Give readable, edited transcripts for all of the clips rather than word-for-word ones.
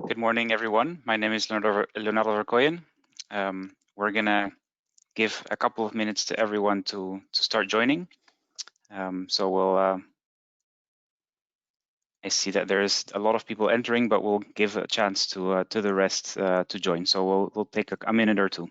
Good morning, everyone. My name is Leonardo Verkoyen. We're going to give a couple of minutes to everyone to start joining. I see that there's a lot of people entering, but we'll give a chance to the rest to join. So we'll take a minute or two.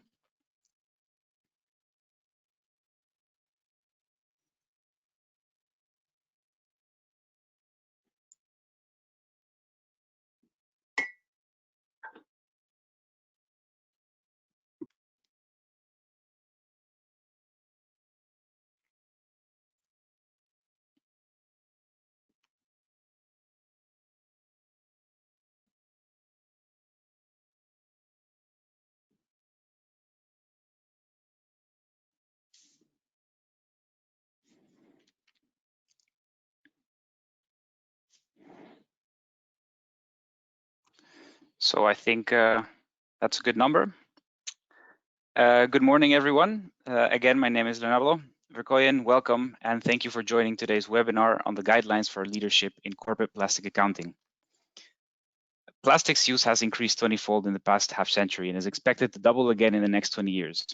So I think that's a good number. Good morning, everyone. Again, my name is Leonardo Verkoyen. Welcome, and thank you for joining today's webinar on the guidelines for leadership in corporate plastic accounting. Plastic's use has increased 20-fold in the past half-century and is expected to double again in the next 20 years.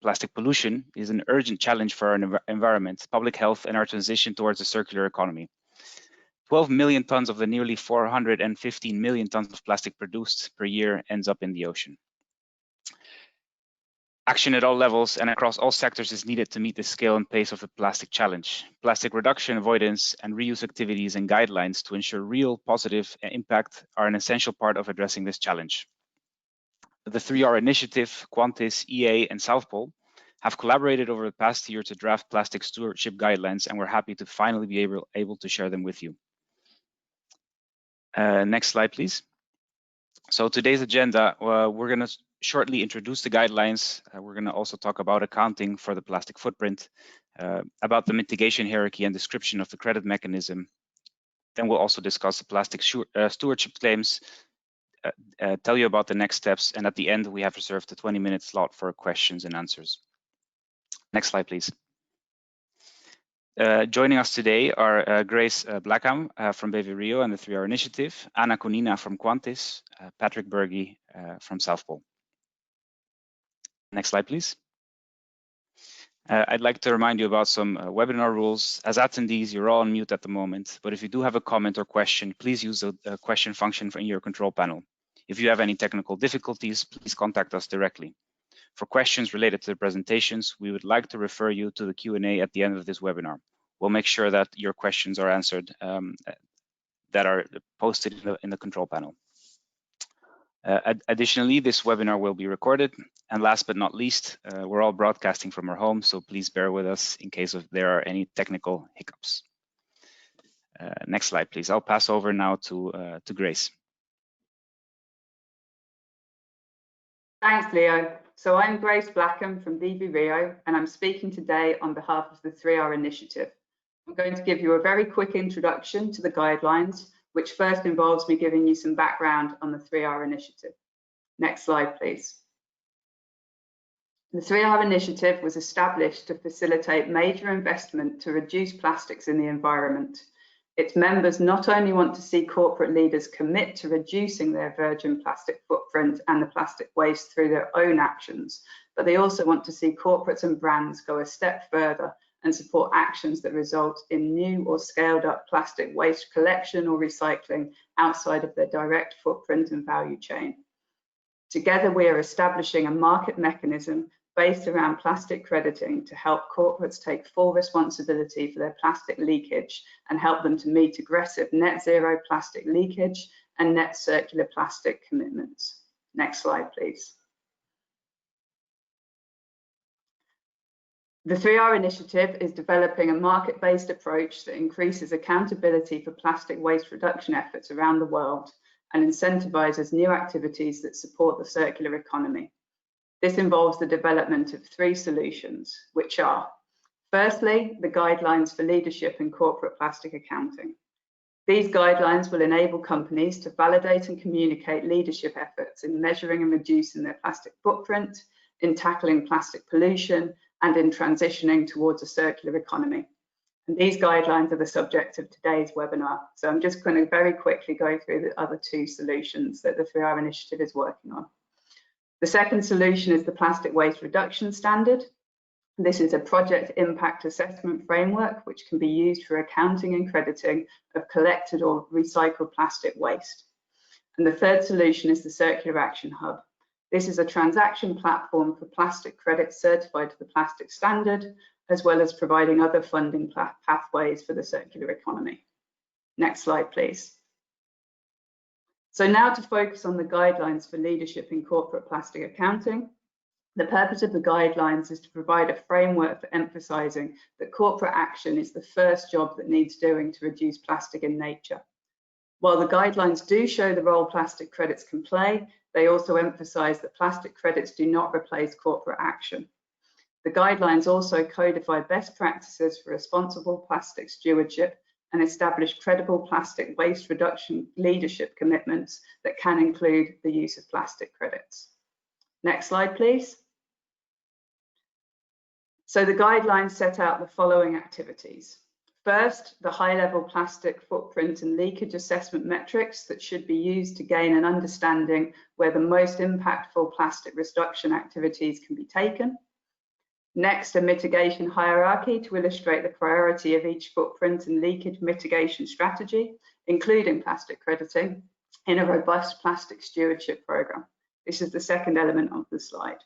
Plastic pollution is an urgent challenge for our environment, public health, and our transition towards a circular economy. 12 million tons of the nearly 415 million tons of plastic produced per year ends up in the ocean. Action at all levels and across all sectors is needed to meet the scale and pace of the plastic challenge. Plastic reduction, avoidance, and reuse activities and guidelines to ensure real positive impact are an essential part of addressing this challenge. The 3R initiative, Quantis, EA, and South Pole have collaborated over the past year to draft plastic stewardship guidelines, and we're happy to finally be able to share them with you. Next slide, please. So today's agenda, we're going to shortly introduce the guidelines. We're going to also talk about accounting for the plastic footprint, about the mitigation hierarchy and description of the credit mechanism. Then we'll also discuss the plastic stewardship claims, tell you about the next steps, and at the end we have reserved a 20-minute slot for questions and answers. Next slide, please. Joining us today are Grace Blackham from BV Rio and the 3R Initiative, Anna Kunina from Quantis, Patrick Berge from South Pole. Next slide, please. I'd like to remind you about some webinar rules. As attendees, you're all on mute at the moment, but if you do have a comment or question, please use the question function in your control panel. If you have any technical difficulties, please contact us directly. For questions related to the presentations, we would like to refer you to the Q&A at the end of this webinar. We'll make sure that your questions are answered that are posted in the control panel. Additionally, this webinar will be recorded. And last but not least, we're all broadcasting from our home, so please bear with us in case there are any technical hiccups. Next slide, please. I'll pass over now to Grace. Thanks, Leo. So I'm Grace Blackham from BV Rio, and I'm speaking today on behalf of the 3R Initiative. I'm going to give you a very quick introduction to the guidelines, which first involves me giving you some background on the 3R Initiative. Next slide, please. The 3R Initiative was established to facilitate major investment to reduce plastics in the environment. Its members not only want to see corporate leaders commit to reducing their virgin plastic footprint and the plastic waste through their own actions, but they also want to see corporates and brands go a step further and support actions that result in new or scaled up plastic waste collection or recycling outside of their direct footprint and value chain. Together, we are establishing a market mechanism based around plastic crediting to help corporates take full responsibility for their plastic leakage and help them to meet aggressive net zero plastic leakage and net circular plastic commitments. Next slide, please. The 3R Initiative is developing a market-based approach that increases accountability for plastic waste reduction efforts around the world and incentivizes new activities that support the circular economy. This involves the development of 3 solutions, which are, firstly, the guidelines for leadership in corporate plastic accounting. These guidelines will enable companies to validate and communicate leadership efforts in measuring and reducing their plastic footprint, in tackling plastic pollution, and in transitioning towards a circular economy. And these guidelines are the subject of today's webinar. So I'm just going to very quickly go through the other two solutions that the 3R initiative is working on. The second solution is the Plastic Waste Reduction Standard. This is a project impact assessment framework which can be used for accounting and crediting of collected or recycled plastic waste. And the third solution is the Circular Action Hub. This is a transaction platform for plastic credits certified to the plastic standard, as well as providing other funding pathways for the circular economy. Next slide, please. So now to focus on the guidelines for leadership in corporate plastic accounting. The purpose of the guidelines is to provide a framework for emphasising that corporate action is the first job that needs doing to reduce plastic in nature. While the guidelines do show the role plastic credits can play, they also emphasise that plastic credits do not replace corporate action. The guidelines also codify best practices for responsible plastic stewardship and establish credible plastic waste reduction leadership commitments that can include the use of plastic credits. Next slide, please. So the guidelines set out the following activities. First, the high-level plastic footprint and leakage assessment metrics that should be used to gain an understanding where the most impactful plastic reduction activities can be taken. Next, a mitigation hierarchy to illustrate the priority of each footprint and leakage mitigation strategy, including plastic crediting, in a robust plastic stewardship program. This is the second element of the slide.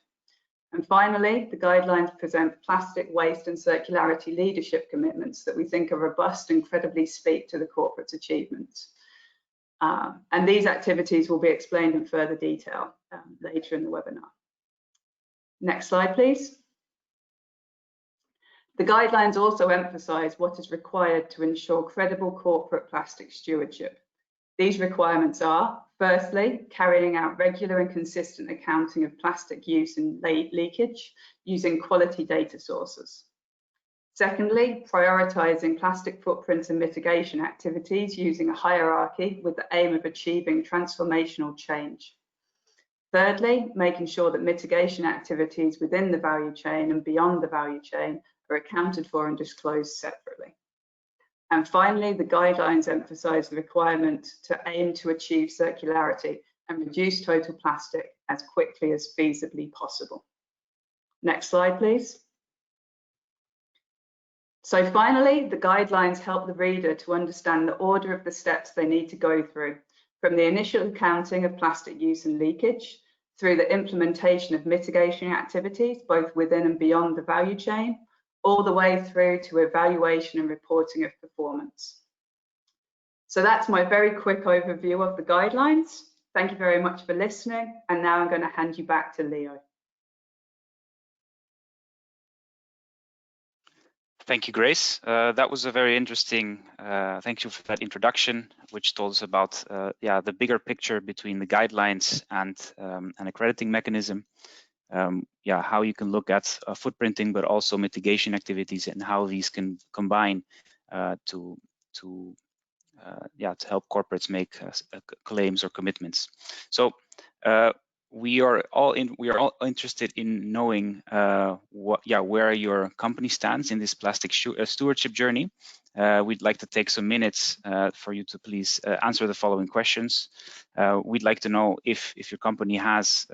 And finally, the guidelines present plastic waste and circularity leadership commitments that we think are robust and credibly speak to the corporate's achievements. And these activities will be explained in further detail later in the webinar. Next slide, please. The guidelines also emphasise what is required to ensure credible corporate plastic stewardship. These requirements are, firstly, carrying out regular and consistent accounting of plastic use and leakage using quality data sources. Secondly, prioritising plastic footprint and mitigation activities using a hierarchy with the aim of achieving transformational change. Thirdly, making sure that mitigation activities within the value chain and beyond the value chain are accounted for and disclosed separately. And finally, the guidelines emphasise the requirement to aim to achieve circularity and reduce total plastic as quickly as feasibly possible. Next slide, please. So finally, the guidelines help the reader to understand the order of the steps they need to go through, from the initial accounting of plastic use and leakage, through the implementation of mitigation activities, both within and beyond the value chain, all the way through to evaluation and reporting of performance. So that's my very quick overview of the guidelines. Thank you very much for listening. And now I'm going to hand you back to Leo. Thank you, Grace. That was a very interesting, thank you for that introduction, which told us about the bigger picture between the guidelines and an accrediting mechanism. How you can look at footprinting, but also mitigation activities and how these can combine to help corporates make claims or commitments. So we are all interested in knowing where your company stands in this plastic stewardship journey. We'd like to take some minutes for you to please answer the following questions. We'd like to know if your company has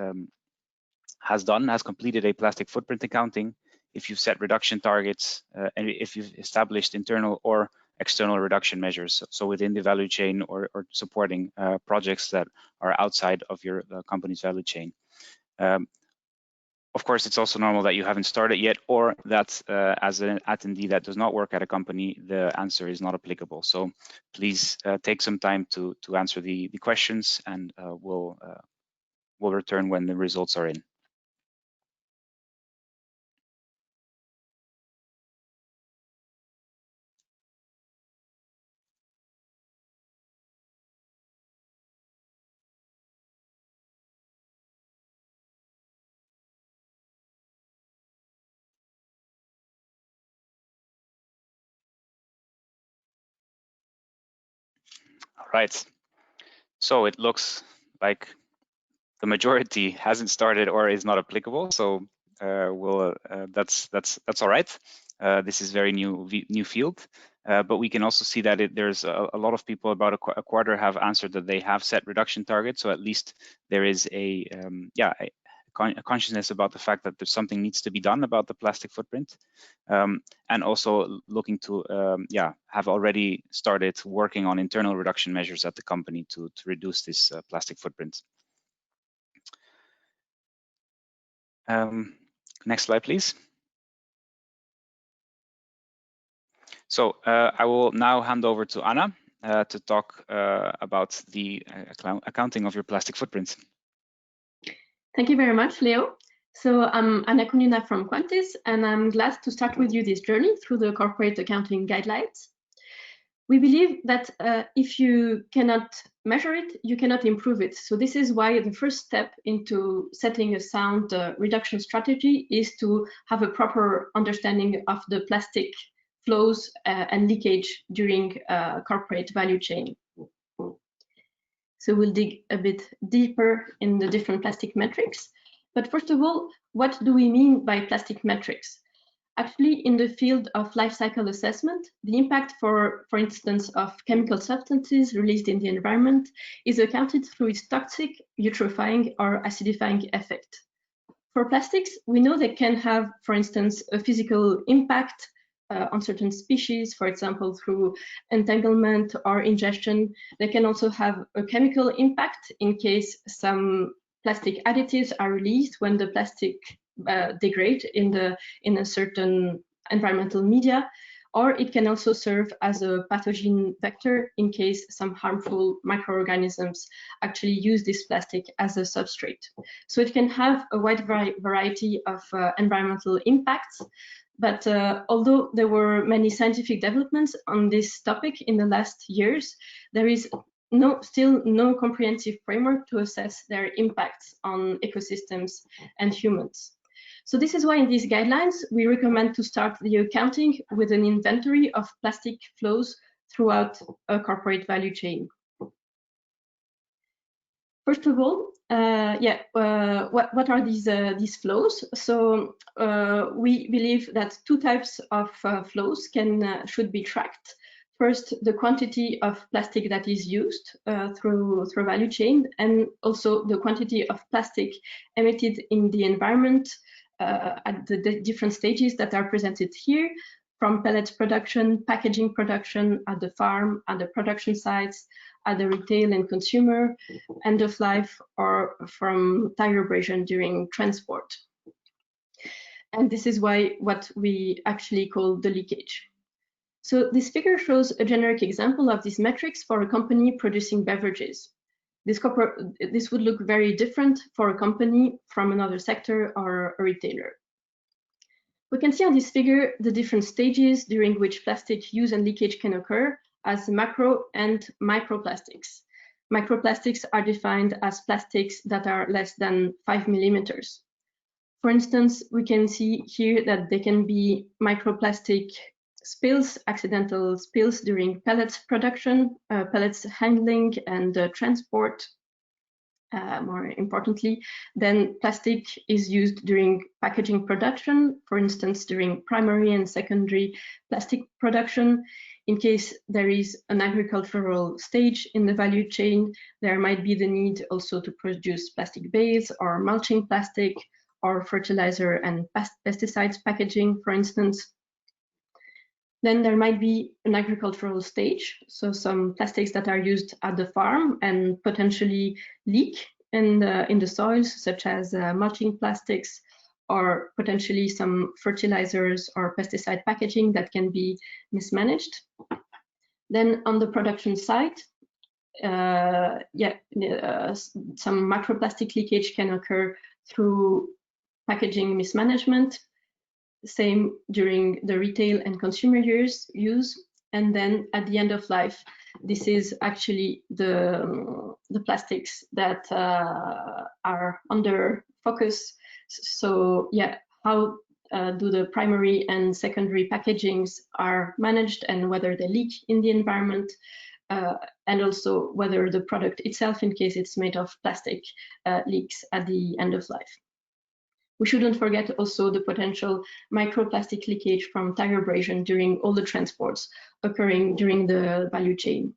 completed a plastic footprint accounting, if you've set reduction targets, and if you've established internal or external reduction measures, so within the value chain or supporting projects that are outside of your company's value chain. Of course, it's also normal that you haven't started yet, or that as an attendee that does not work at a company, the answer is not applicable. So please take some time to answer the questions, and we'll return when the results are in. All right, so it looks like the majority hasn't started or is not applicable. So that's all right. This is very new field, but we can also see that there's a lot of people, about a quarter, have answered that they have set reduction targets. So at least there is a consciousness about the fact that there's something needs to be done about the plastic footprint, and also looking to have already started working on internal reduction measures at the company to reduce this plastic footprint. Next slide, please. So I will now hand over to Anna to talk about the accounting of your plastic footprints. Thank you very much, Leo. So I'm Anna Kunina from Quantis, and I'm glad to start with you this journey through the corporate accounting guidelines. We believe that if you cannot measure it, you cannot improve it. So this is why the first step into setting a sound reduction strategy is to have a proper understanding of the plastic flows and leakage during corporate value chain. So we'll dig a bit deeper in the different plastic metrics. But first of all, what do we mean by plastic metrics? Actually, in the field of life cycle assessment, the impact, for instance, of chemical substances released in the environment is accounted through its toxic, eutrophying, or acidifying effect. For plastics, we know they can have, for instance, a physical impact on certain species, for example, through entanglement or ingestion. They can also have a chemical impact in case some plastic additives are released when the plastic degrade in a certain environmental media, or it can also serve as a pathogen vector in case some harmful microorganisms actually use this plastic as a substrate. So it can have a wide variety of environmental impacts. But although there were many scientific developments on this topic in the last years, there is still no comprehensive framework to assess their impacts on ecosystems and humans. So this is why in these guidelines, we recommend to start the accounting with an inventory of plastic flows throughout a corporate value chain. First of all, what are these flows? So we believe that two types of flows should be tracked. First, the quantity of plastic that is used through value chain, and also the quantity of plastic emitted in the environment at the different stages that are presented here, from pellets production, packaging production, at the farm, at the production sites, at the retail and consumer, end of life, or from tire abrasion during transport. And this is what we actually call the leakage. So this figure shows a generic example of these metrics for a company producing beverages. This would look very different for a company from another sector or a retailer. We can see on this figure the different stages during which plastic use and leakage can occur as macro and microplastics. Microplastics are defined as plastics that are less than 5 millimeters. For instance, we can see here that they can be microplastic spills, accidental spills during pellets production, pellets handling and transport. More importantly, then plastic is used during packaging production, for instance, during primary and secondary plastic production. In case there is an agricultural stage in the value chain, there might be the need also to produce plastic bales or mulching plastic or fertilizer and pesticides packaging, for instance. Then there might be an agricultural stage, so some plastics that are used at the farm and potentially leak in the soils, such as mulching plastics, or potentially some fertilizers or pesticide packaging that can be mismanaged. Then on the production side, some microplastic leakage can occur through packaging mismanagement. Same during the retail and consumer use, and then at the end of life, this is actually the plastics that are under focus. So yeah, how do the primary and secondary packagings are managed and whether they leak in the environment, and also whether the product itself, in case it's made of plastic, leaks at the end of life. We shouldn't forget also the potential microplastic leakage from tire abrasion during all the transports occurring during the value chain.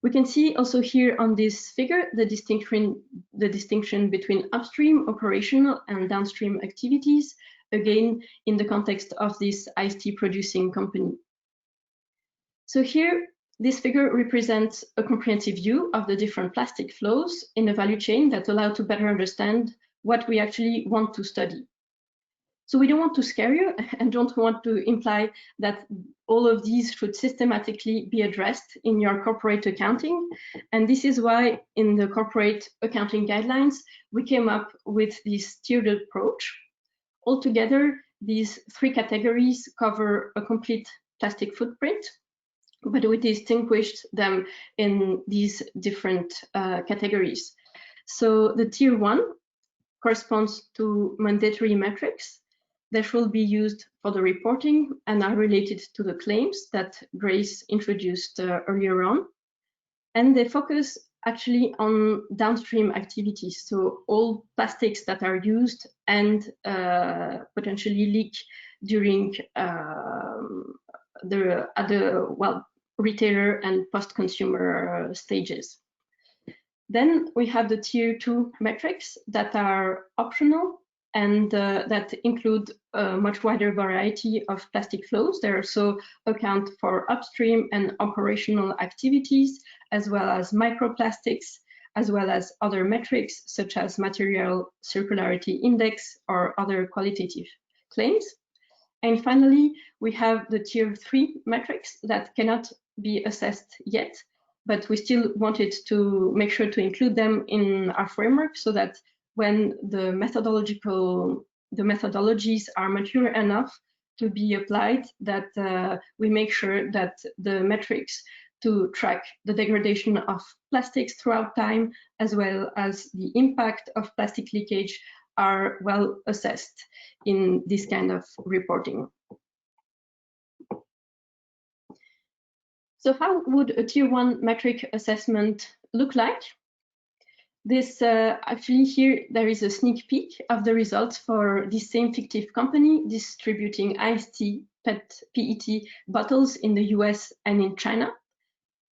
We can see also here on this figure the distinction between upstream operational and downstream activities, again in the context of this iced tea producing company. So here, this figure represents a comprehensive view of the different plastic flows in the value chain that allow to better understand what we actually want to study. So we don't want to scare you and don't want to imply that all of these should systematically be addressed in your corporate accounting. And this is why in the corporate accounting guidelines, we came up with this tiered approach. Altogether, these three categories cover a complete plastic footprint, but we distinguished them in these different categories. So the tier 1 corresponds to mandatory metrics that will be used for the reporting and are related to the claims that Grace introduced earlier on. And they focus actually on downstream activities, so all plastics that are used and potentially leak during the retailer and post-consumer stages. Then we have the tier 2 metrics that are optional and that include a much wider variety of plastic flows. They also account for upstream and operational activities, as well as microplastics, as well as other metrics such as material circularity index or other qualitative claims. And finally, we have the tier 3 metrics that cannot be assessed yet, but we still wanted to make sure to include them in our framework so that when the methodologies are mature enough to be applied, that we make sure that the metrics to track the degradation of plastics throughout time, as well as the impact of plastic leakage, are well assessed in this kind of reporting. So how would a tier 1 metric assessment look like? This actually here there is a sneak peek of the results for this same fictive company distributing iced tea PET bottles in the US and in China.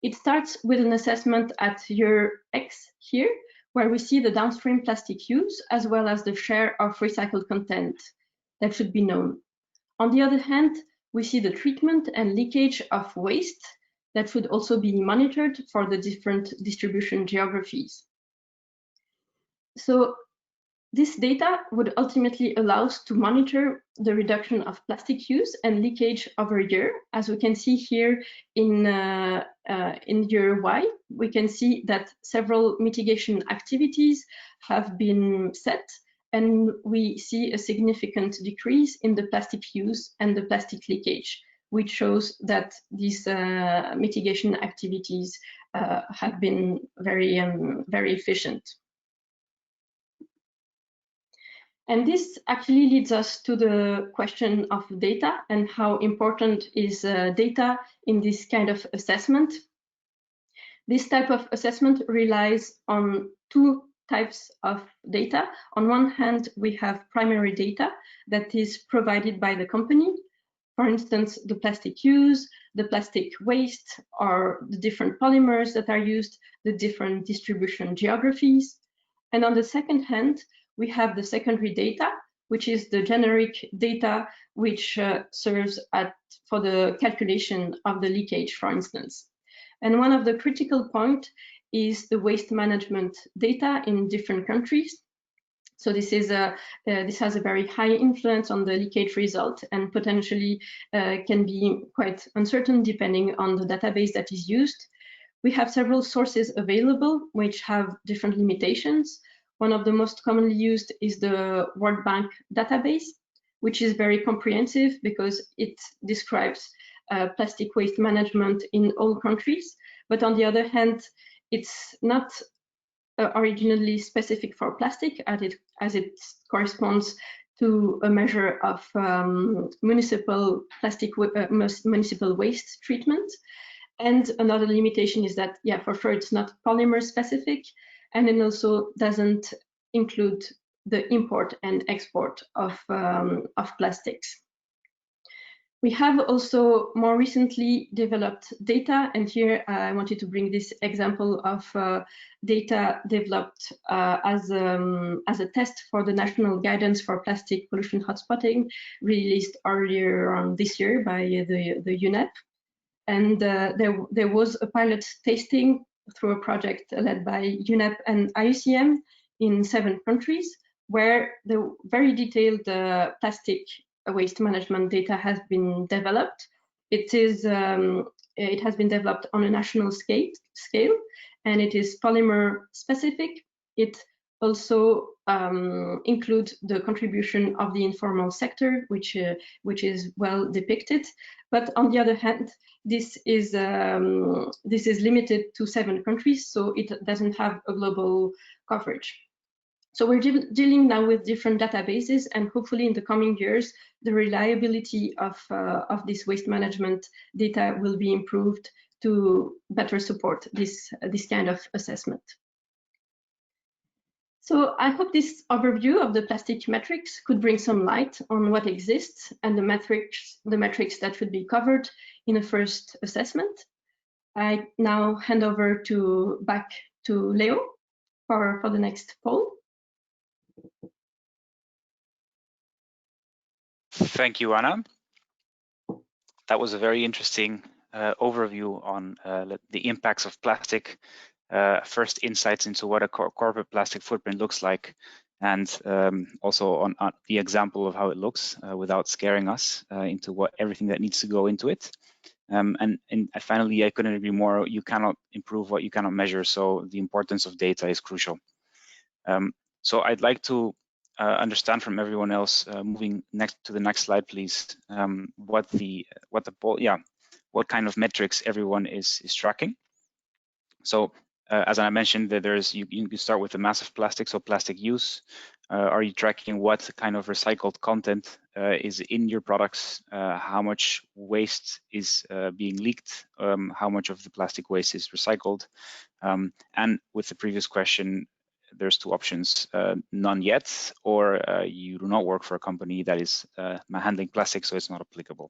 It starts with an assessment at year X here, where we see the downstream plastic use as well as the share of recycled content that should be known. On the other hand, we see the treatment and leakage of waste that should also be monitored for the different distribution geographies. So this data would ultimately allow us to monitor the reduction of plastic use and leakage over a year. As we can see here in year Y, we can see that several mitigation activities have been set, and we see a significant decrease in the plastic use and the plastic leakage, which shows that these mitigation activities have been very, very efficient. And this actually leads us to the question of data and how important is data in this kind of assessment. This type of assessment relies on two types of data. On one hand, we have primary data that is provided by the company. For instance, the plastic use, the plastic waste, or the different polymers that are used, the different distribution geographies. And on the second hand, we have the secondary data, which is the generic data which serves for the calculation of the leakage, for instance. And one of the critical points is the waste management data in different countries. So this has a very high influence on the leakage result and potentially can be quite uncertain depending on the database that is used. We have several sources available which have different limitations. One of the most commonly used is the World Bank database, which is very comprehensive because it describes plastic waste management in all countries. But on the other hand, it's not originally specific for plastic as it corresponds to a measure of municipal waste treatment. And another limitation is that, yeah, for sure, it's not polymer specific, and it also doesn't include the import and export of plastics. We have also more recently developed data, and here I wanted to bring this example of data developed as a test for the National Guidance for Plastic Pollution Hotspotting, released earlier on this year by the UNEP. And there was a pilot tasting through a project led by UNEP and IUCN in 7 countries, where the very detailed plastic waste management data has been developed. It has been developed on a national scale, and it is polymer specific. It also includes the contribution of the informal sector, which is well depicted. But on the other hand, this is limited to 7 countries, so it doesn't have a global coverage. So we're dealing now with different databases, and hopefully in the coming years, the reliability of this waste management data will be improved to better support this kind of assessment. So I hope this overview of the plastic metrics could bring some light on what exists and the metrics that should be covered in a first assessment. I now hand over back to Leo for the next poll. Thank you, Anna. That was a very interesting overview on the impacts of plastic, first insights into what a corporate plastic footprint looks like, and also on the example of how it looks without scaring us into everything that needs to go into it. And finally, I couldn't agree more. You cannot improve what you cannot measure, so the importance of data is crucial. So I'd like to understand from everyone else, moving to the next slide, please, what kind of metrics everyone is tracking. So as I mentioned, that you can start with the mass of plastic, so plastic use. Are you tracking what kind of recycled content is in your products? How much waste is being leaked? How much of the plastic waste is recycled? And with the previous question, there's 2 options, none yet, or you do not work for a company that is handling plastic, so it's not applicable.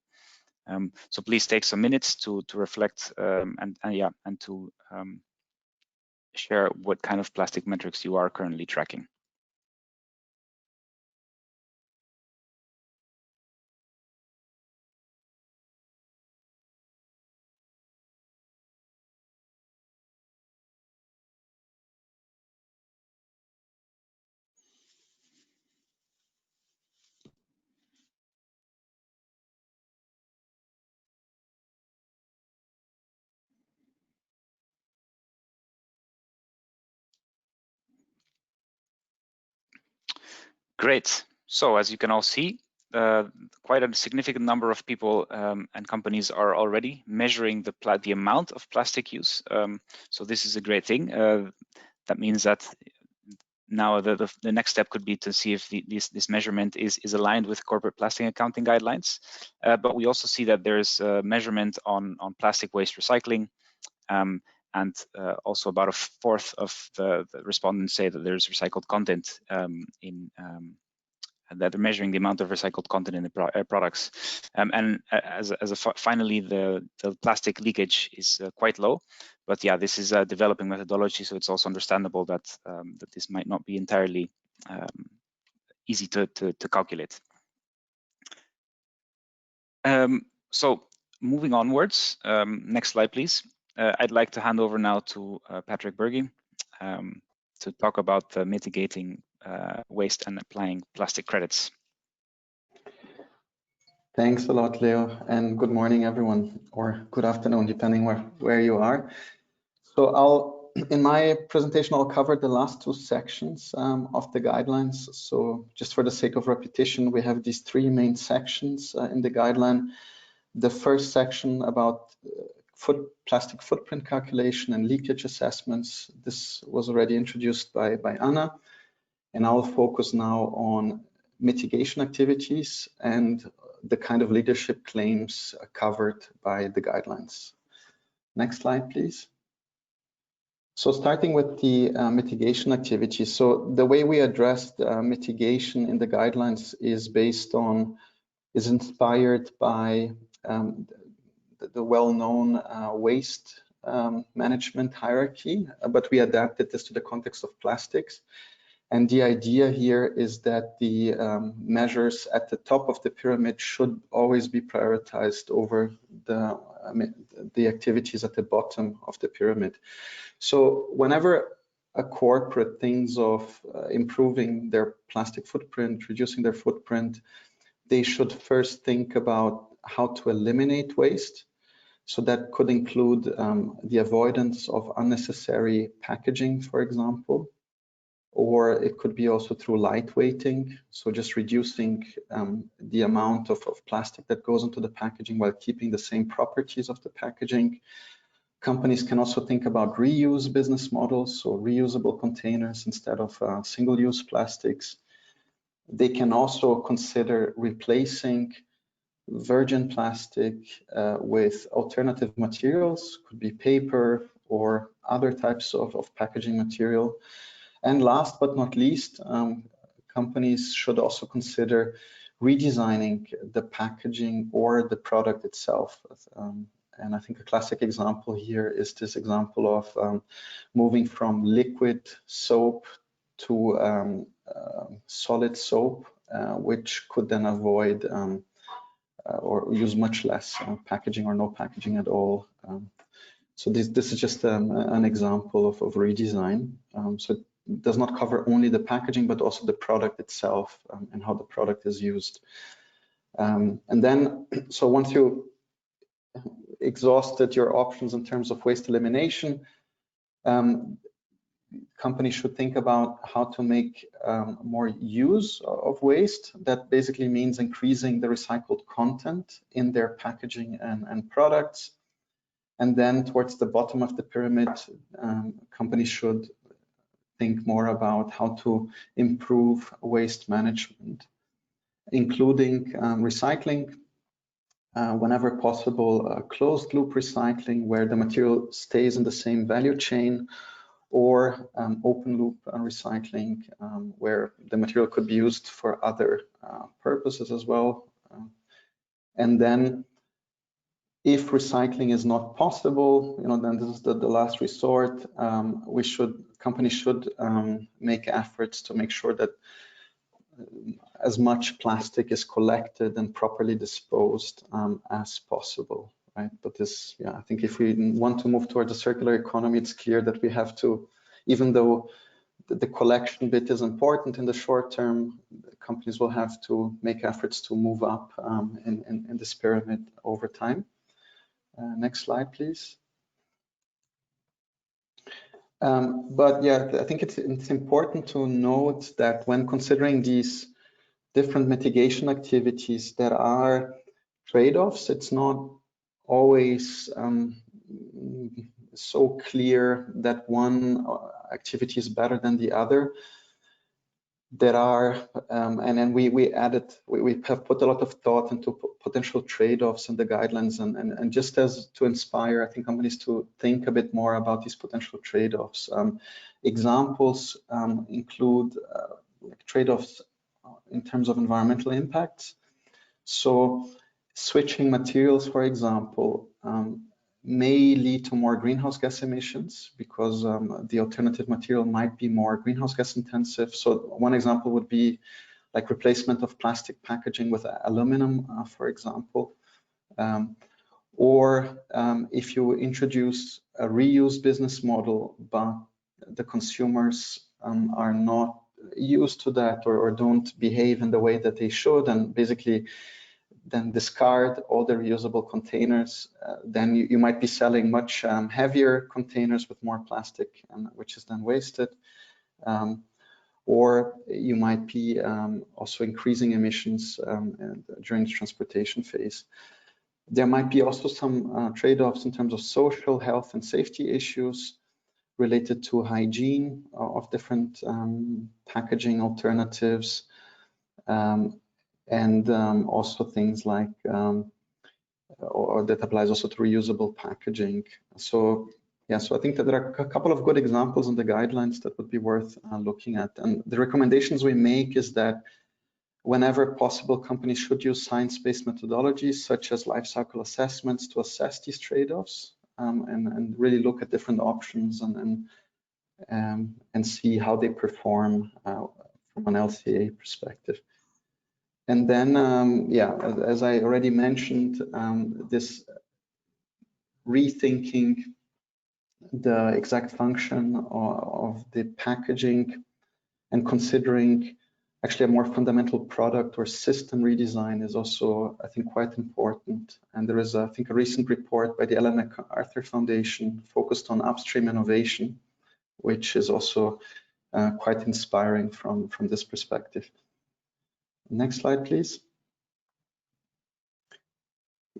So please take some minutes to reflect and to share what kind of plastic metrics you are currently tracking. Great. So as you can all see, quite a significant number of people and companies are already measuring the amount of plastic use. So this is a great thing. That means that now the next step could be to see if this measurement is aligned with corporate plastic accounting guidelines. But we also see that there's a measurement on plastic waste recycling. And also about 1/4 of the respondents say that there's recycled content that they're measuring the amount of recycled content in the products. And finally, the plastic leakage is quite low. But yeah, this is a developing methodology, so it's also understandable that that this might not be entirely easy to calculate. So moving onwards, next slide, please. I'd like to hand over now to Patrick Bergy to talk about mitigating waste and applying plastic credits. Thanks a lot, Leo, and good morning, everyone, or good afternoon, depending where you are. So in my presentation, I'll cover the last 2 sections of the guidelines. So just for the sake of repetition, we have these 3 main sections in the guideline. The first section about plastic footprint calculation and leakage assessments. This was already introduced by Anna, and I'll focus now on mitigation activities and the kind of leadership claims covered by the guidelines. Next slide, please. So starting with the mitigation activities. So the way we addressed mitigation in the guidelines is inspired by the well-known waste management hierarchy, but we adapted this to the context of plastics. And the idea here is that the measures at the top of the pyramid should always be prioritized over the activities at the bottom of the pyramid. So whenever a corporate thinks of improving their plastic footprint, reducing their footprint, they should first think about how to eliminate waste. So that could include the avoidance of unnecessary packaging, for example, or it could be also through lightweighting. So just reducing the amount of plastic that goes into the packaging while keeping the same properties of the packaging. Companies can also think about reuse business models, so reusable containers instead of single-use plastics. They can also consider replacing virgin plastic with alternative materials, could be paper or other types of packaging material. And last but not least, companies should also consider redesigning the packaging or the product itself. And I think a classic example here is this example of moving from liquid soap to solid soap, which could then avoid or use much less packaging or no packaging at all. So this is just an example of redesign. So it does not cover only the packaging, but also the product itself and how the product is used. And then, so once you exhausted your options in terms of waste elimination, companies should think about how to make more use of waste. That basically means increasing the recycled content in their packaging and products. And then towards the bottom of the pyramid, companies should think more about how to improve waste management, including recycling, whenever possible, closed loop recycling, where the material stays in the same value chain, or open loop recycling, where the material could be used for other purposes as well. And then if recycling is not possible, then this is the last resort. Companies should make efforts to make sure that as much plastic is collected and properly disposed as possible, right? But this, yeah, I think if we want to move towards a circular economy, it's clear that we have to, even though the collection bit is important in the short term, companies will have to make efforts to move up in this pyramid over time. Next slide, please. But yeah, I think it's important to note that when considering these different mitigation activities, there are trade-offs. It's not always so clear that one activity is better than the other. There are, and then we have put a lot of thought into potential trade-offs in the guidelines, and just as to inspire, I think, companies to think a bit more about these potential trade-offs. Examples include like trade-offs in terms of environmental impacts. So switching materials, for example, may lead to more greenhouse gas emissions because the alternative material might be more greenhouse gas intensive. So one example would be like replacement of plastic packaging with aluminum, for example. Or if you introduce a reuse business model, but the consumers are not used to that or don't behave in the way that they should, and basically then discard all the reusable containers, then you might be selling much heavier containers with more plastic, which is then wasted. Or you might be also increasing emissions during the transportation phase. There might be also some trade-offs in terms of social, health, and safety issues related to hygiene of different packaging alternatives. And also things like, or that applies also to reusable packaging. So Yeah, so I think that there are a couple of good examples in the guidelines that would be worth looking at. And the recommendations we make is that whenever possible, companies should use science-based methodologies such as life cycle assessments to assess these trade-offs and really look at different options and see how they perform from an LCA perspective. And then, yeah, as I already mentioned, this rethinking the exact function of the packaging and considering actually a more fundamental product or system redesign is also, I think, quite important. And there is, I think, a recent report by the Ellen MacArthur Foundation focused on upstream innovation, which is also quite inspiring from this perspective. Next slide, please.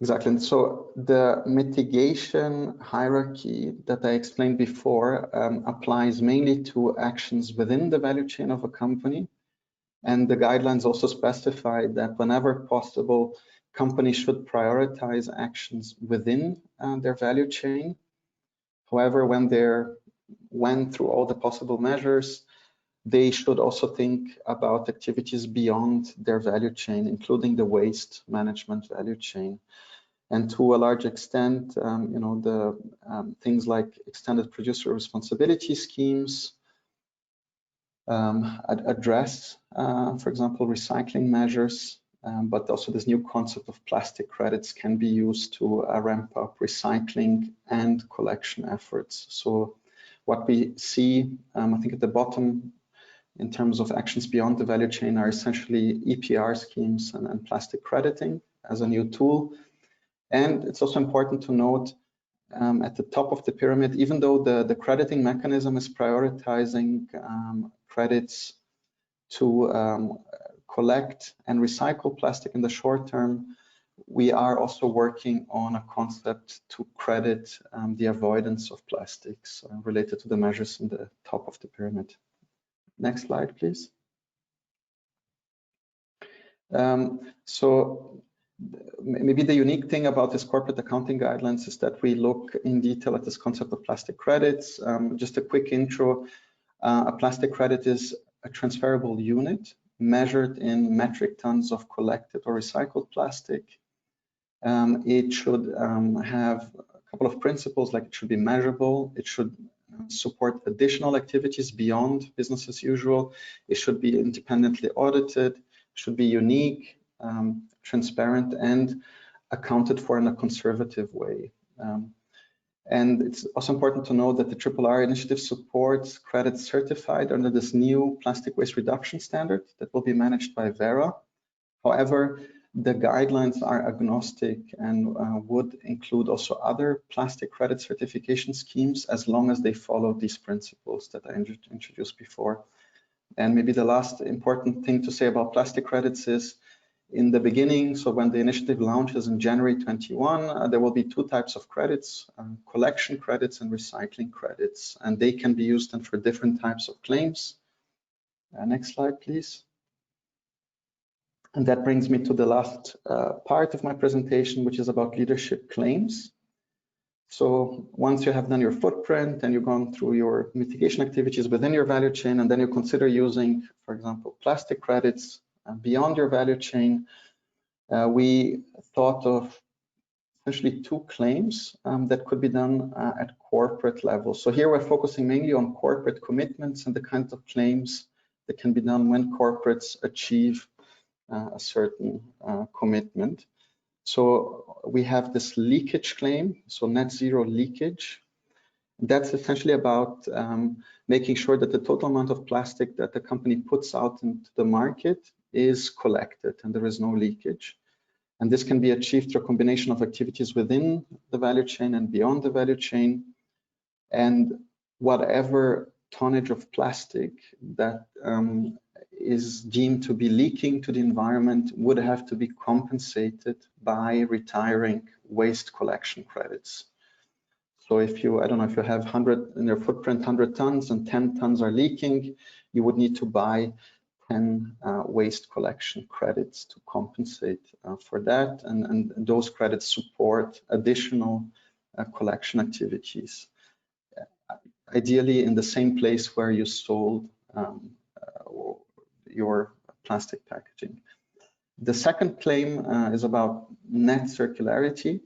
Exactly. And so the mitigation hierarchy that I explained before applies mainly to actions within the value chain of a company. And the guidelines also specify that whenever possible, companies should prioritize actions within their value chain. However, when they're went through all the possible measures, they should also think about activities beyond their value chain, including the waste management value chain. And to a large extent, you know, the things like extended producer responsibility schemes address, for example, recycling measures, but also this new concept of plastic credits can be used to ramp up recycling and collection efforts. So what we see, I think at the bottom, in terms of actions beyond the value chain are essentially EPR schemes and plastic crediting as a new tool. And it's also important to note at the top of the pyramid, even though the crediting mechanism is prioritizing credits to collect and recycle plastic in the short term, we are also working on a concept to credit the avoidance of plastics related to the measures in the top of the pyramid. Next slide, please. So maybe the unique thing about this corporate accounting guidelines is that we look in detail at this concept of plastic credits. Just a quick intro, a plastic credit is a transferable unit measured in metric tons of collected or recycled plastic. It should have a couple of principles, like it should be measurable, it should support additional activities beyond business as usual, it should be independently audited, should be unique, transparent, and accounted for in a conservative way. And it's also important to know that the RRR initiative supports credits certified under this new plastic waste reduction standard that will be managed by Vera. However, the guidelines are agnostic and would include also other plastic credit certification schemes as long as they follow these principles that I introduced before. And maybe the last important thing to say about plastic credits is in the beginning, so when the initiative launches in January 21, there will be two types of credits, collection credits and recycling credits, and they can be used then for different types of claims. Next slide, please. And that brings me to the last part of my presentation, which is about leadership claims. So once you have done your footprint and you've gone through your mitigation activities within your value chain, and then you consider using, for example, plastic credits beyond your value chain, we thought of essentially two claims that could be done at corporate level. So here we're focusing mainly on corporate commitments and the kinds of claims that can be done when corporates achieve a certain commitment. So we have this leakage claim, so net zero leakage. That's essentially about making sure that the total amount of plastic that the company puts out into the market is collected and there is no leakage. And this can be achieved through a combination of activities within the value chain and beyond the value chain. And whatever tonnage of plastic that is deemed to be leaking to the environment would have to be compensated by retiring waste collection credits. So if you, I don't know, if you have 100 in your footprint, 100 tons and 10 tons are leaking, you would need to buy 10 waste collection credits to compensate for that. And those credits support additional collection activities. ideally in the same place where you sold your plastic packaging. The second claim is about net circularity.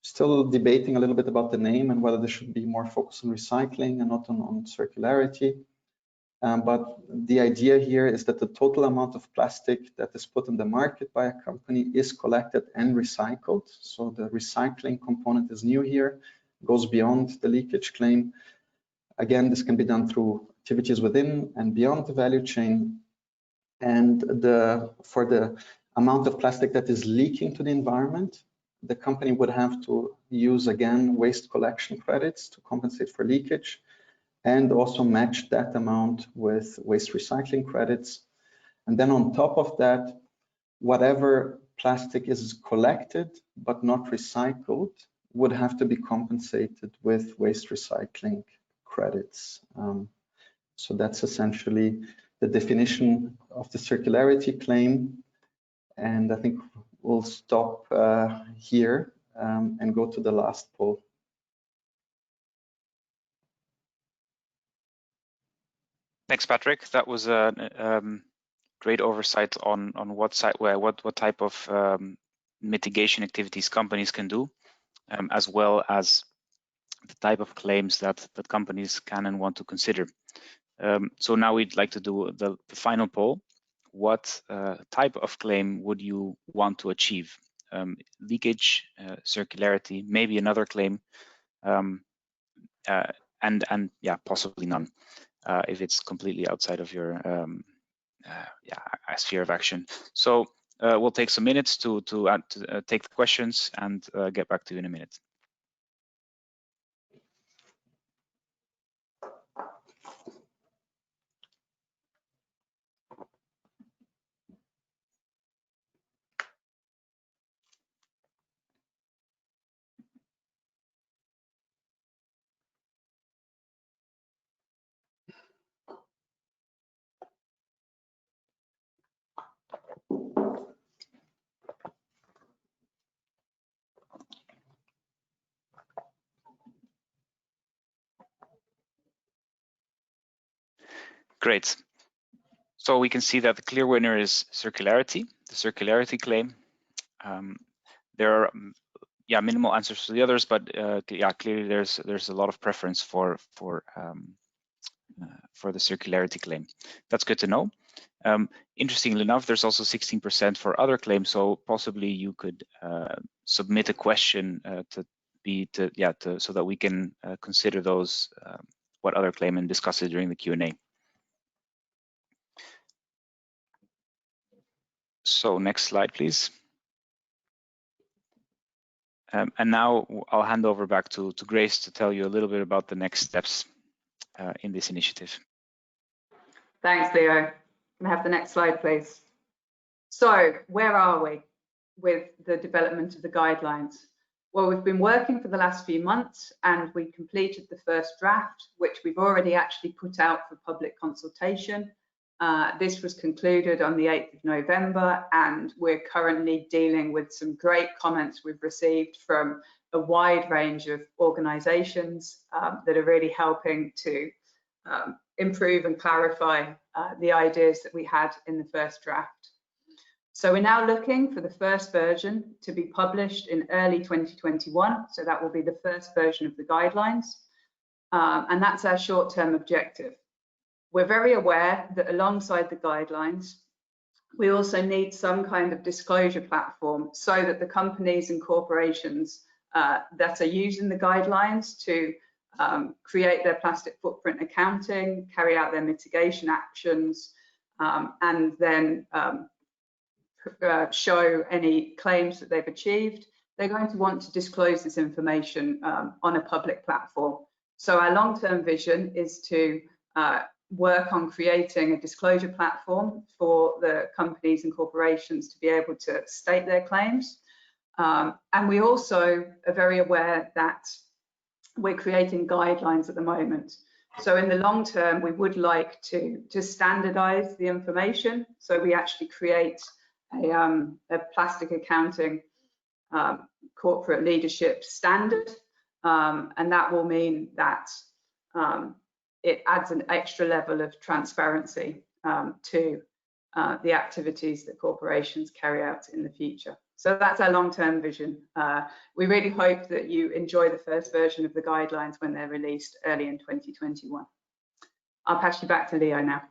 Still debating a little bit about the name and whether there should be more focus on recycling and not on circularity. But the idea here is that the total amount of plastic that is put in the market by a company is collected and recycled. So the recycling component is new here, goes beyond the leakage claim. Again, this can be done through activities within and beyond the value chain. And for the amount of plastic that is leaking to the environment, the company would have to use, again, waste collection credits to compensate for leakage, and also match that amount with waste recycling credits. And then on top of that, whatever plastic is collected but not recycled would have to be compensated with waste recycling credits. So that's essentially the definition of the circularity claim. And I think we'll stop here and go to the last poll. Thanks, Patrick. That was a great oversight on what type of mitigation activities companies can do, as well as the type of claims that companies can and want to consider. So now we'd like to do the final poll. What type of claim would you want to achieve? Leakage, circularity, maybe another claim, and yeah, possibly none. If it's completely outside of your sphere of action. So we'll take some minutes to take the questions and get back to you in a minute. Great. So we can see that the clear winner is circularity, the circularity claim. There are minimal answers to the others, but clearly there's a lot of preference for the circularity claim. That's good to know. Interestingly enough, there's also 16% for other claims, so possibly you could submit a question so that we can consider those what other claim and discuss it during the Q&A. So next slide, please. And now I'll hand over back to Grace to tell you a little bit about the next steps in this initiative. Thanks, Leo. Can I have the next slide, please? So where are we with the development of the guidelines? Well, we've been working for the last few months and we completed the first draft, which we've already actually put out for public consultation. This was concluded on the 8th of November, and we're currently dealing with some great comments we've received from a wide range of organisations that are really helping to improve and clarify the ideas that we had in the first draft. So we're now looking for the first version to be published in early 2021. So that will be the first version of the guidelines. And that's our short-term objective. We're very aware that alongside the guidelines, we also need some kind of disclosure platform so that the companies and corporations that are using the guidelines to create their plastic footprint accounting, carry out their mitigation actions, and then show any claims that they've achieved, they're going to want to disclose this information on a public platform. So our long-term vision is to work on creating a disclosure platform for the companies and corporations to be able to state their claims. And we also are very aware that we're creating guidelines at the moment. So in the long term, we would like to standardize the information. So we actually create a plastic accounting corporate leadership standard. And that will mean that it adds an extra level of transparency to the activities that corporations carry out in the future. So that's our long-term vision. We really hope that you enjoy the first version of the guidelines when they're released early in 2021. I'll pass you back to Leo now.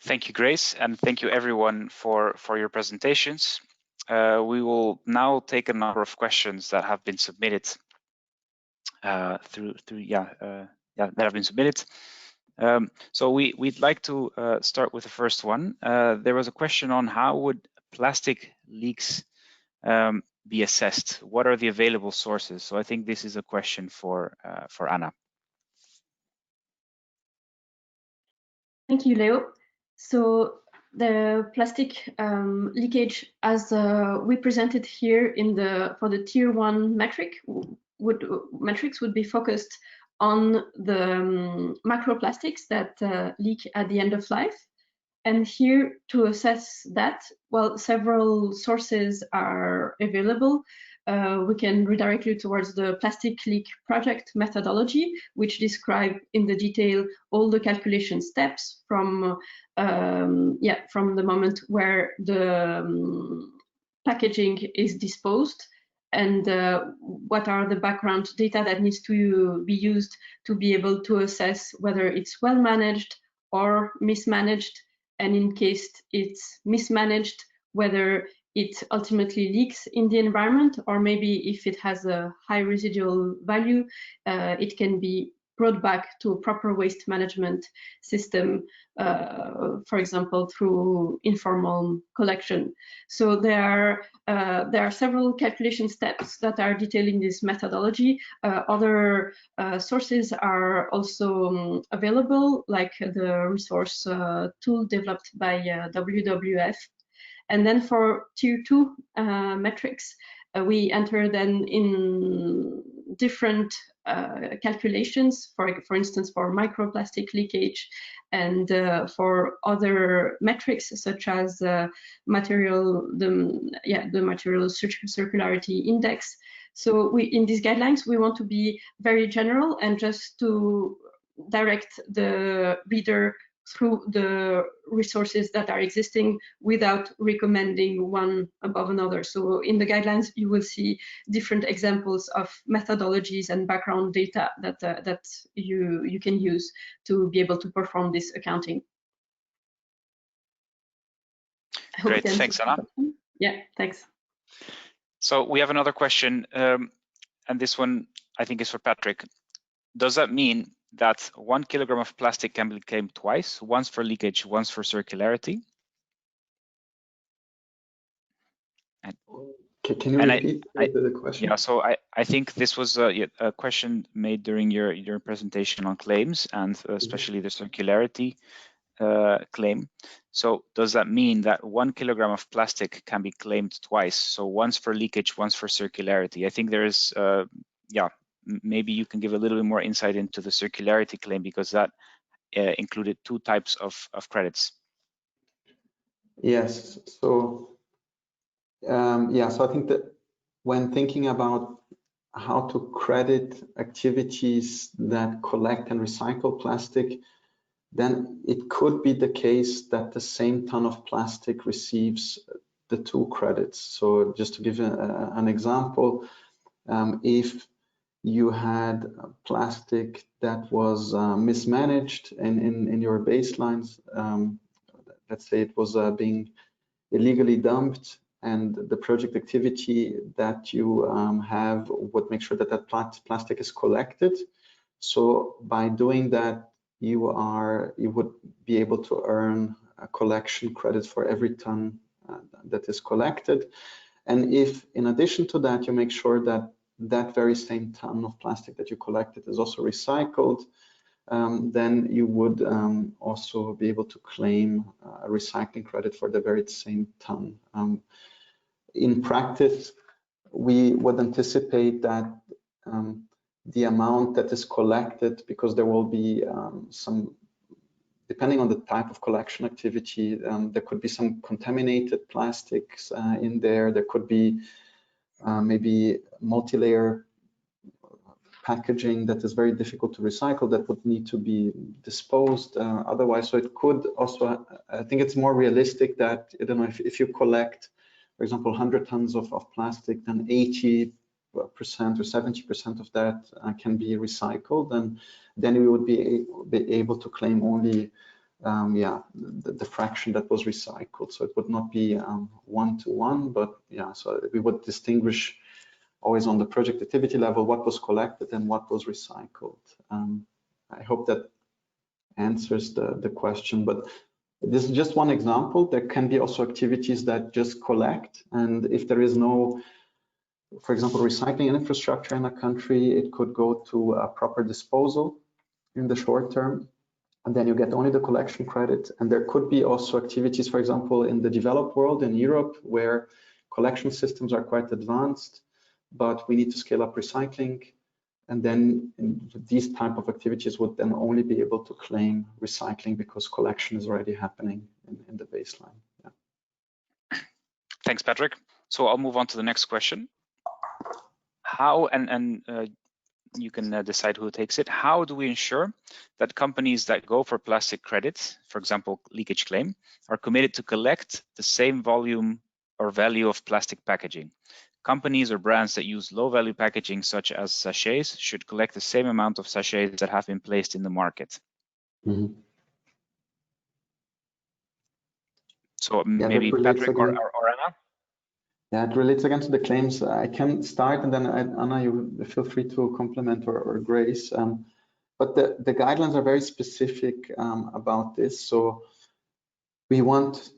Thank you, Grace, and thank you everyone for your presentations. We will now take a number of questions that have been submitted that have been submitted. So we'd like to start with the first one. There was a question on how would plastic leaks be assessed? What are the available sources? So I think this is a question for Anna. Thank you, Leo. So the plastic leakage, as we presented here for the tier 1 metric, metrics would be focused on the macroplastics that leak at the end of life. And here to assess that, well, several sources are available. We can redirect you towards the plastic leak project methodology, which describe in the detail all the calculation steps from the moment where the packaging is disposed and what are the background data that needs to be used to be able to assess whether it's well managed or mismanaged, and in case it's mismanaged, whether it ultimately leaks in the environment, or maybe if it has a high residual value, it can be brought back to a proper waste management system, for example, through informal collection. So there are several calculation steps that are detailed in this methodology. Other sources are also available, like the resource tool developed by WWF. And then for tier 2 metrics, we enter then in different calculations, for instance, for microplastic leakage, and for other metrics such as the material circularity index. So in these guidelines, we want to be very general and just to direct the reader through the resources that are existing without recommending one above another. So in the guidelines, you will see different examples of methodologies and background data that you can use to be able to perform this accounting. Great, thanks, Anna. Yeah, thanks. So we have another question, and this one I think is for Patrick. Does that mean that 1 kilogram of plastic can be claimed twice, once for leakage, once for circularity? Can you repeat the question? Yeah, so I think this was a question made during your presentation on claims, and especially the circularity claim. So does that mean that 1 kilogram of plastic can be claimed twice? So once for leakage, once for circularity. I think there is, maybe you can give a little bit more insight into the circularity claim, because that included 2 types of credits. Yes, so so I think that when thinking about how to credit activities that collect and recycle plastic, then it could be the case that the same ton of plastic receives the 2 credits. So just to give an example, if you had plastic that was mismanaged in your baselines, let's say it was being illegally dumped, and the project activity that you have would make sure that that plastic is collected. So by doing that, you would be able to earn a collection credit for every ton that is collected. And if in addition to that, you make sure that that very same ton of plastic that you collected is also recycled, then you would also be able to claim a recycling credit for the very same ton. In practice, we would anticipate that the amount that is collected, because there will be some depending on the type of collection activity, there could be some contaminated plastics in there. There could be maybe multi-layer packaging that is very difficult to recycle that would need to be disposed otherwise. So it could also, I think it's more realistic that, I don't know, if you collect, for example, 100 tons of plastic, then 80% or 70% of that can be recycled, and then we would be able to claim only the fraction that was recycled. So it would not be 1-to-1, but yeah, so we would distinguish always on the project activity level what was collected and what was recycled. I hope that answers the question, but this is just one example. There can be also activities that just collect, and if there is no, for example, recycling infrastructure in a country, it could go to a proper disposal in the short term, and then you get only the collection credit. And there could be also activities, for example, in the developed world, in Europe, where collection systems are quite advanced, but we need to scale up recycling. And then these type of activities would then only be able to claim recycling because collection is already happening in the baseline. Yeah. Thanks, Patrick. So I'll move on to the next question. How, and you can decide who takes it. How do we ensure that companies that go for plastic credits, for example, leakage claim, are committed to collect the same volume or value of plastic packaging? Companies or brands that use low-value packaging, such as sachets, should collect the same amount of sachets that have been placed in the market. Mm-hmm. So maybe Patrick or Anna? Yeah, it relates again to the claims. I can start, and then Anna, you feel free to complement or Grace. But the guidelines are very specific about this. So we want,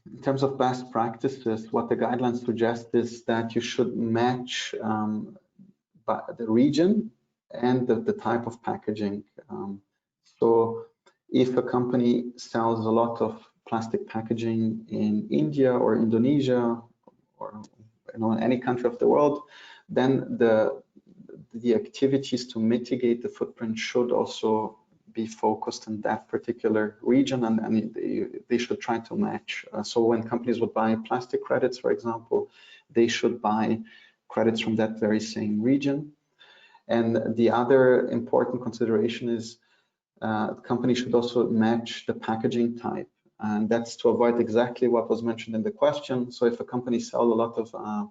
in terms of best practices, what the guidelines suggest is that you should match the region and the type of packaging. So if a company sells a lot of plastic packaging in India or Indonesia, or any country of the world, then the activities to mitigate the footprint should also be focused in that particular region, and they should try to match. So when companies would buy plastic credits, for example, they should buy credits from that very same region. And the other important consideration is companies should also match the packaging type. And that's to avoid exactly what was mentioned in the question. So if a company sells a lot of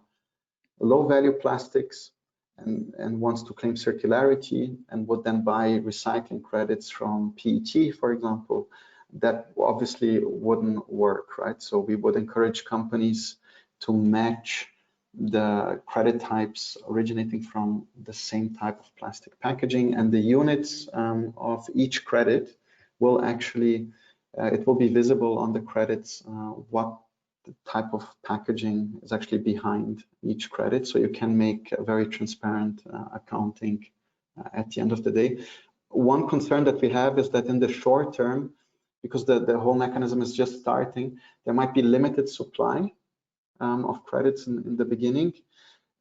low-value plastics and wants to claim circularity and would then buy recycling credits from PET, for example, that obviously wouldn't work, right? So we would encourage companies to match the credit types originating from the same type of plastic packaging, and the units of each credit will actually it will be visible on the credits what the type of packaging is actually behind each credit, so you can make a very transparent accounting at the end of the day. One concern that we have is that in the short term, because the whole mechanism is just starting, there might be limited supply of credits in the beginning,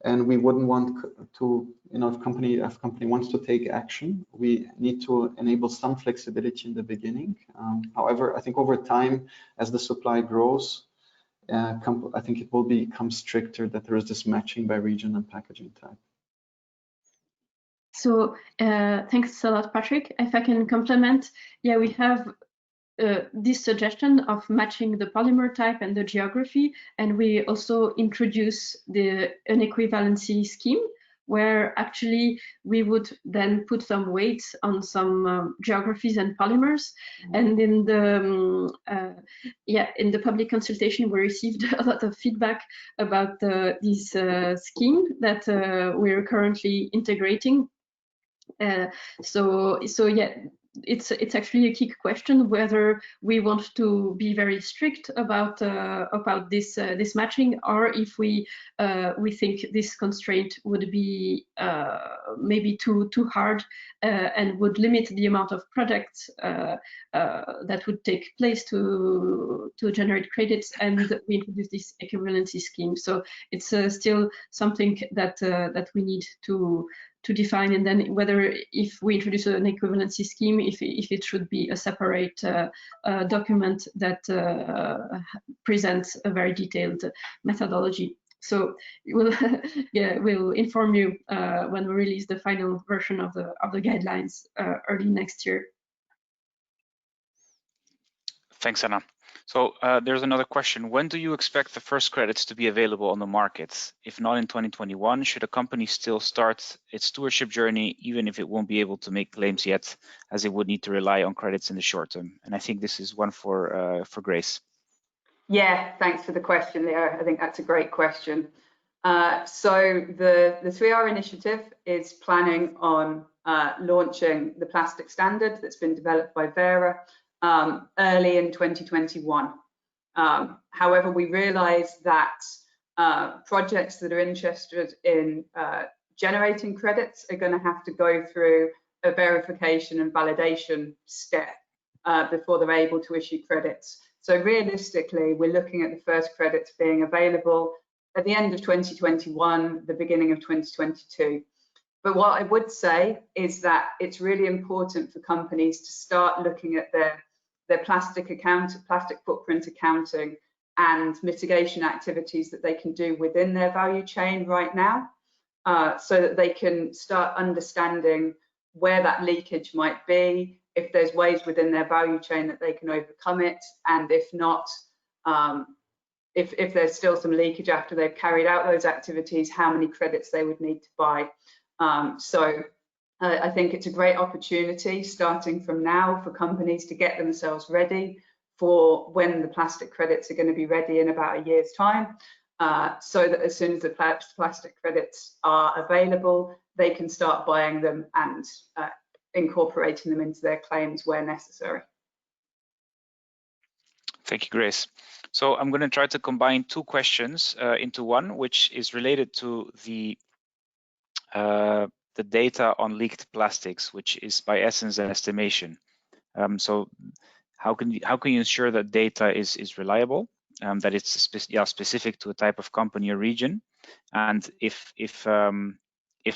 and we wouldn't want to, if a company wants to take action, we need to enable some flexibility in the beginning. However, I think over time, as the supply grows, I think it will become stricter that there is this matching by region and packaging type. So thanks a lot, Patrick. If I can complement, yeah, we have this suggestion of matching the polymer type and the geography, and we also introduce the inequivalency scheme, where actually we would then put some weights on some geographies and polymers. And in the in the public consultation, we received a lot of feedback about this scheme that we're currently integrating. So yeah, it's actually a key question whether we want to be very strict about this this matching, or if we think this constraint would be maybe too hard and would limit the amount of products that would take place to generate credits, and we introduce this equivalency scheme. So it's still something that that we need to define, and then whether if we introduce an equivalency scheme, if it should be a separate document that presents a very detailed methodology. So we'll inform you when we release the final version of the guidelines early next year. Thanks, Anna. So there's another question. When do you expect the first credits to be available on the market? If not in 2021, should a company still start its stewardship journey, even if it won't be able to make claims yet, as it would need to rely on credits in the short term? And I think this is one for Grace. Yeah, thanks for the question, Leo. I think that's a great question. So the 3R initiative is planning on launching the plastic standard that's been developed by Vera early in 2021. However, we realize that projects that are interested in generating credits are going to have to go through a verification and validation step before they're able to issue credits. So realistically, we're looking at the first credits being available at the end of 2021, the beginning of 2022. But what I would say is that it's really important for companies to start looking at their plastic footprint accounting and mitigation activities that they can do within their value chain right now, so that they can start understanding where that leakage might be, if there's ways within their value chain that they can overcome it, and if not, if there's still some leakage after they've carried out those activities, how many credits they would need to buy. So I think it's a great opportunity starting from now for companies to get themselves ready for when the plastic credits are going to be ready in about a year's time, so that as soon as the plastic credits are available, they can start buying them and incorporating them into their claims where necessary. Thank you, Grace. So I'm going to try to combine two questions into one, which is related to the data on leaked plastics, which is by essence an estimation. So how can you ensure that data is reliable, that it's specific to a type of company or region, and if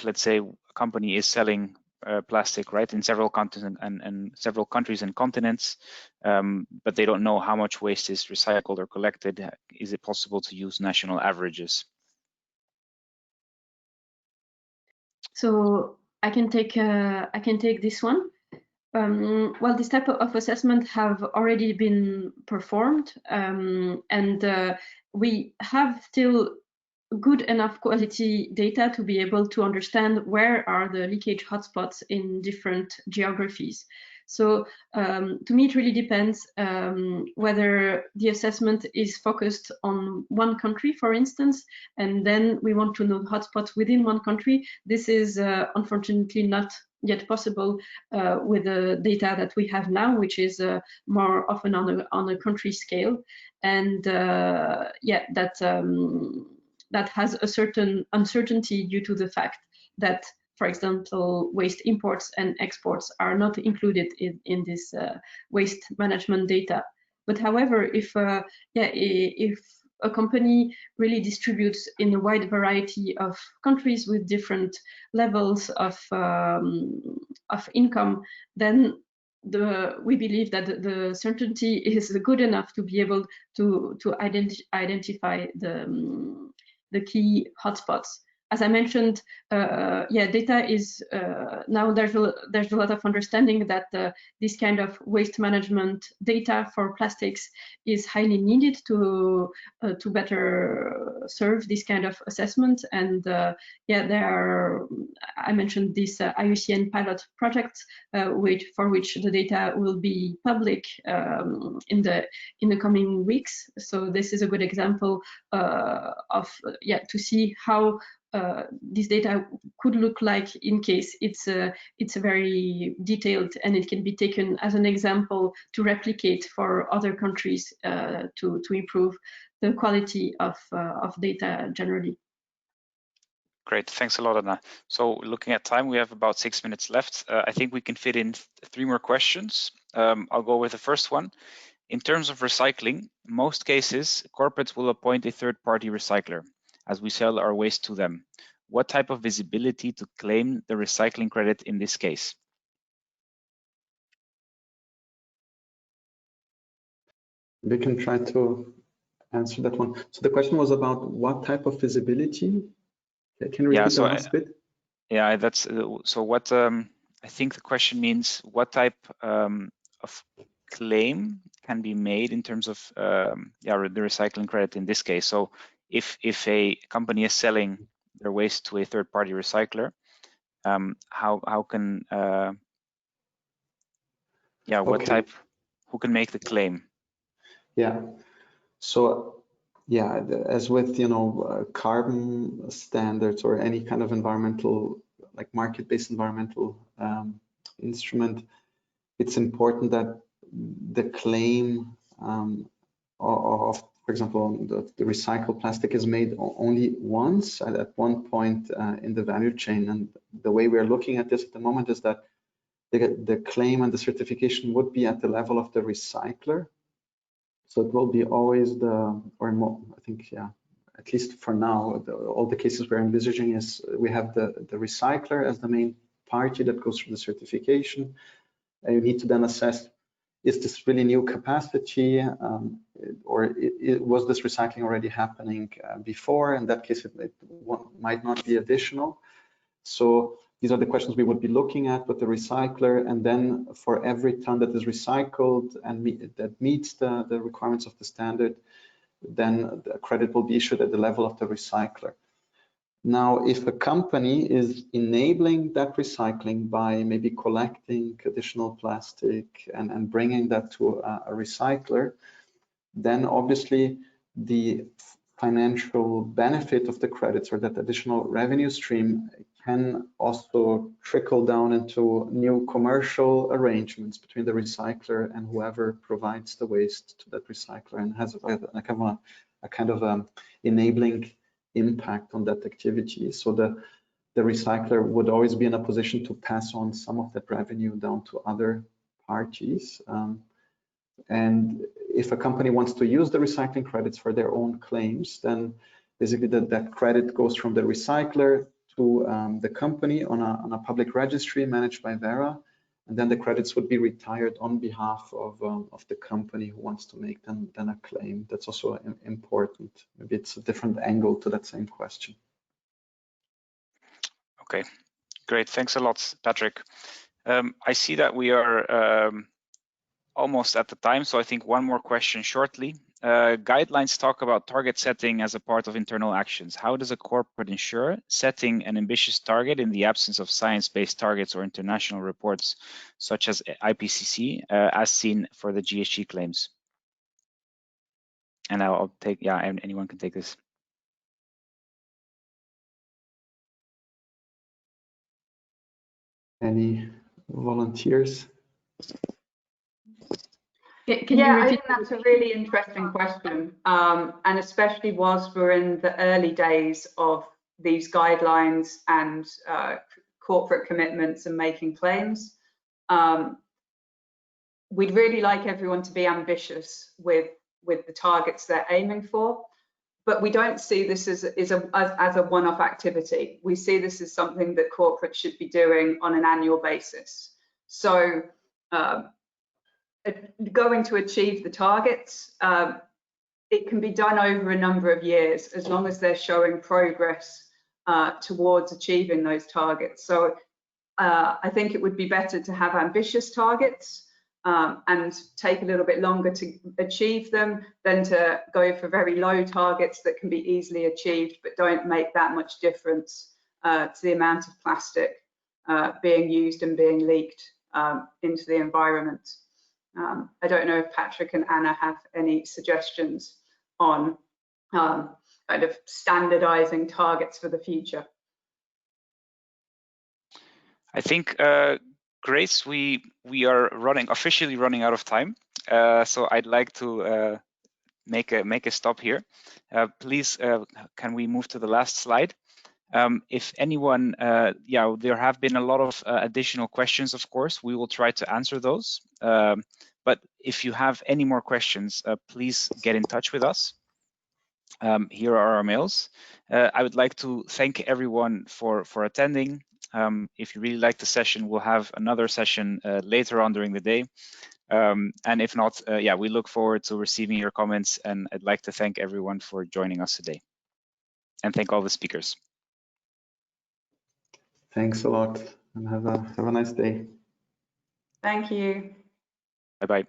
let's say a company is selling plastic right in several continents and several countries and continents, but they don't know how much waste is recycled or collected, is it possible to use national averages? So I can take this one. Well, this type of assessment have already been performed, and we have still good enough quality data to be able to understand where are the leakage hotspots in different geographies. So to me, it really depends whether the assessment is focused on one country, for instance, and then we want to know hotspots within one country. This is unfortunately not yet possible with the data that we have now, which is more often on a country scale, and yeah, that has a certain uncertainty due to the fact that, for example, waste imports and exports are not included in this waste management data. But however, if a company really distributes in a wide variety of countries with different levels of income, then we believe that the certainty is good enough to be able to identify the key hotspots. As I mentioned, yeah, data is now there's a lot of understanding that this kind of waste management data for plastics is highly needed to better serve this kind of assessment. And yeah, I mentioned this IUCN pilot project, for which the data will be public in the coming weeks. So this is a good example of to see how this data could look like in case it's very detailed, and it can be taken as an example to replicate for other countries to improve the quality of data generally. Great, thanks a lot, Anna. So looking at time, we have about 6 minutes left. I think we can fit in 3 more questions. I'll go with the first one. In terms of recycling, most cases, corporates will appoint a third-party recycler as we sell our waste to them. what type of visibility to claim the recycling credit in this case? We can try to answer that one. So the question was about what type of visibility? Can you repeat the last bit? Yeah, that's so what I think the question means, what type of claim can be made in terms of the recycling credit in this case. So if a company is selling their waste to a third-party recycler, how can what type, who can make the claim? Yeah, so yeah, as with carbon standards or any kind of environmental, like market-based environmental instrument, it's important that the claim of, for example, the recycled plastic is made only once at one point in the value chain. And the way we're looking at this at the moment is that the claim and the certification would be at the level of the recycler. So it will be always I think, yeah, at least for now, all the cases we're envisaging is we have the recycler as the main party that goes through the certification. And you need to then assess, is this really new capacity, or was this recycling already happening before? In that case, it might not be additional. So these are the questions we would be looking at with the recycler. And then for every ton that is recycled and that meets the requirements of the standard, then the credit will be issued at the level of the recycler. Now, if a company is enabling that recycling by maybe collecting additional plastic and bringing that to a recycler, then obviously the financial benefit of the credits or that additional revenue stream can also trickle down into new commercial arrangements between the recycler and whoever provides the waste to that recycler, and has a kind of enabling impact on that activity. So the recycler would always be in a position to pass on some of that revenue down to other parties. And if a company wants to use the recycling credits for their own claims, then basically that credit goes from the recycler to the company on a public registry managed by Vera, and then the credits would be retired on behalf of the company who wants to make then a claim. That's also important. Maybe it's a different angle to that same question. Okay, great. Thanks a lot, Patrick. I see that we are almost at the time, so I think one more question shortly. Guidelines talk about target setting as a part of internal actions. How does a corporate ensure setting an ambitious target in the absence of science-based targets or international reports such as IPCC, as seen for the GHG claims? And I'll take, anyone can take this. Any volunteers? I think that's a really interesting question, and especially whilst we're in the early days of these guidelines and corporate commitments and making claims. We'd really like everyone to be ambitious with the targets they're aiming for, but we don't see this as a one-off activity. We see this as something that corporates should be doing on an annual basis. So going to achieve the targets, it can be done over a number of years as long as they're showing progress towards achieving those targets. So I think it would be better to have ambitious targets and take a little bit longer to achieve them than to go for very low targets that can be easily achieved but don't make that much difference to the amount of plastic being used and being leaked into the environment. I don't know if Patrick and Anna have any suggestions on kind of standardizing targets for the future. I think, Grace, we are officially running out of time, so I'd like to make a stop here. Please, can we move to the last slide? If anyone, there have been a lot of additional questions, of course, we will try to answer those. But if you have any more questions, please get in touch with us. Here are our mails. I would like to thank everyone for attending. If you really like the session, we'll have another session later on during the day. And if not, yeah, we look forward to receiving your comments, and I'd like to thank everyone for joining us today. And thank all the speakers. Thanks a lot, and have a nice day. Thank you. Bye-bye.